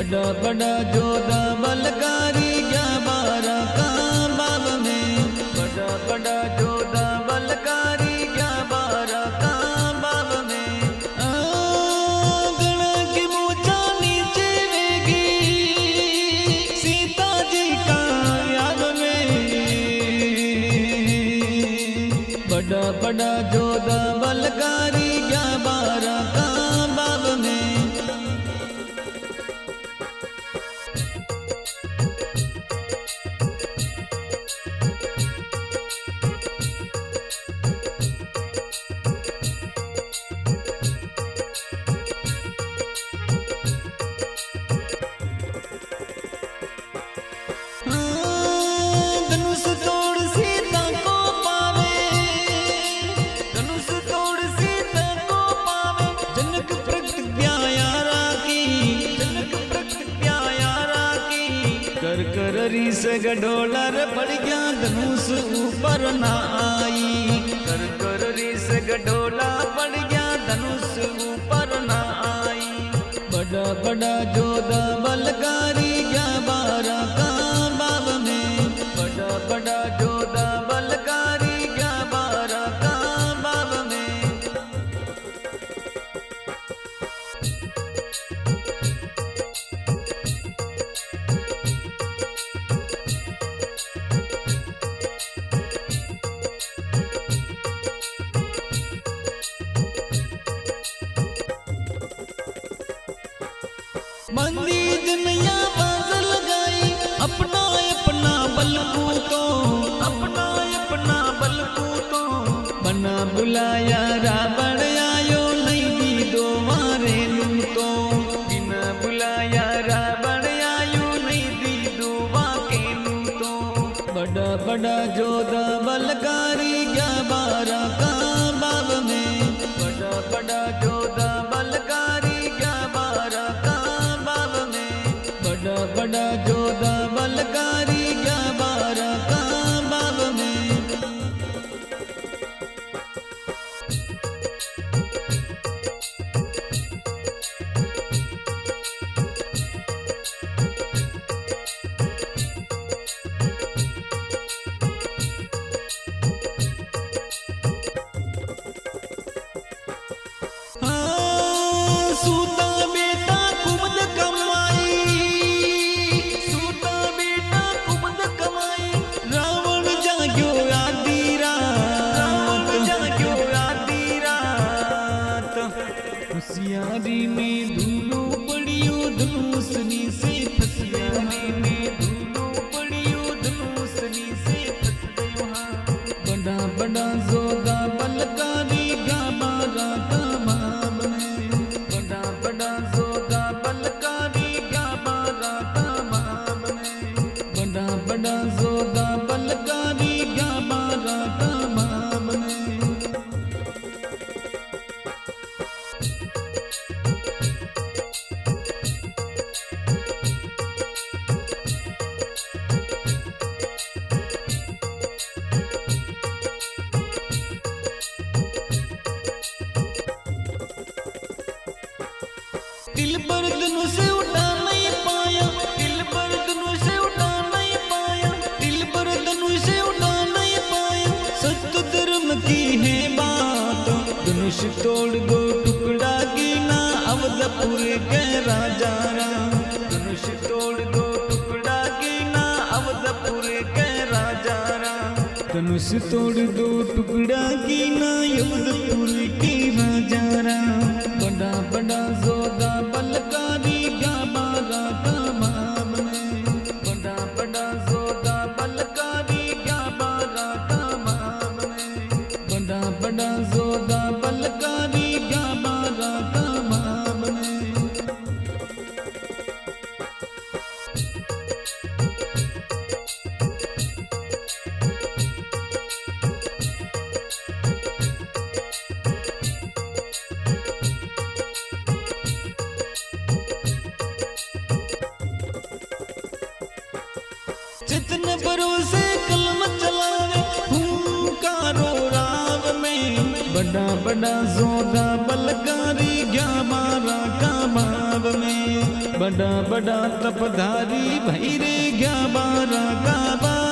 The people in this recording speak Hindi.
बड़ा बड़ा जोधा बलकारी गया बारा का बाब में। बड़ा बड़ा जोधा बलकारी गया बारा का बाब में। गण की मूछा नीचे वेगी सीता जी का याद में। बड़ा बड़ा जोधा बलकारी गया बारा का बाब में। धनुष तोड़ सीता को पावे, धनुष तोड़ सीता को पावे। जनक प्रतिज्ञा यारा की, जनक प्रतिज्ञा यारा की। कर कर रीस गडोलर पड़ गया धनुष ऊपर ना आई। कर कर रीस गडोला पड़ गया धनुष ऊपर ना आई। बड़ा बड़ा जोधा बलकारी गया बारा का बाब में। बड़ा बड़ा जोधा बलकारी गया बारा का बाब में। मंदी दुनिया बाज लगाई अपना अपना बलपूतो, अपना अपना बलपूतो। बना बुलाया रावण आयो नहीं दी दो मारे लूटो। बिना बुलाया रावण आयो नहीं दी दो वाके लूटो। बड़ा बड़ा जोधा बलकारी गया बारा का बाब में। बड़ा बड़ा जोधा बलकारी गया बारा का बाब में। बड़ा बड़ा जोधा बलकारी गया बारा का बाब में। सूता बेटा कुमुद कमाई, सूता बेटा कुमुद कमाई। रावण जाग्यो आधी रात, रावण जाग्यो आधी रात। होशियारी में धूलो पड़ियो धनुषनी से फंस गयो। में धूलो पड़ियो धनुषनी से फंस गयो। बड़ा बड़ा जोधा बलकारी गया बारा का बाब में। बड़ा बड़ा जोधा बलकारी गया बारा का बाब में। बड़ा बड़ा जोधा बलकारी गया बारा का बाब में। दिल पर धनुष उठा नहीं पाया, दिल पर धनुष उठा नहीं पाया। दिल पर धनुष उठा नहीं पाया। सत्य धर्म की है बात। धनुष तोड़ दो टुकड़ा की ना अवधपुर के राजा राम। धनुष तोड़ दो टुकड़ा की ना अवधपुर के राजा राम। धनुष तोड़ दो टुकड़ा की ना अवधपुर के राजा राम। बड़ा बड़ा जोधा बलकारी गया बारा का बाब में। बड़ा बड़ा जोधा बलकारी गया बारा का बाब में। बड़ा बड़ा जोधा बलकारी गया बारा का बाब में। जितने भरोसे कलम चलावे हुंकारो राव में। बड़ा बड़ा जोधा बलकारी गया बारा का बाब मानव में बड़ा बड़ा तपधारी भैरे 11 का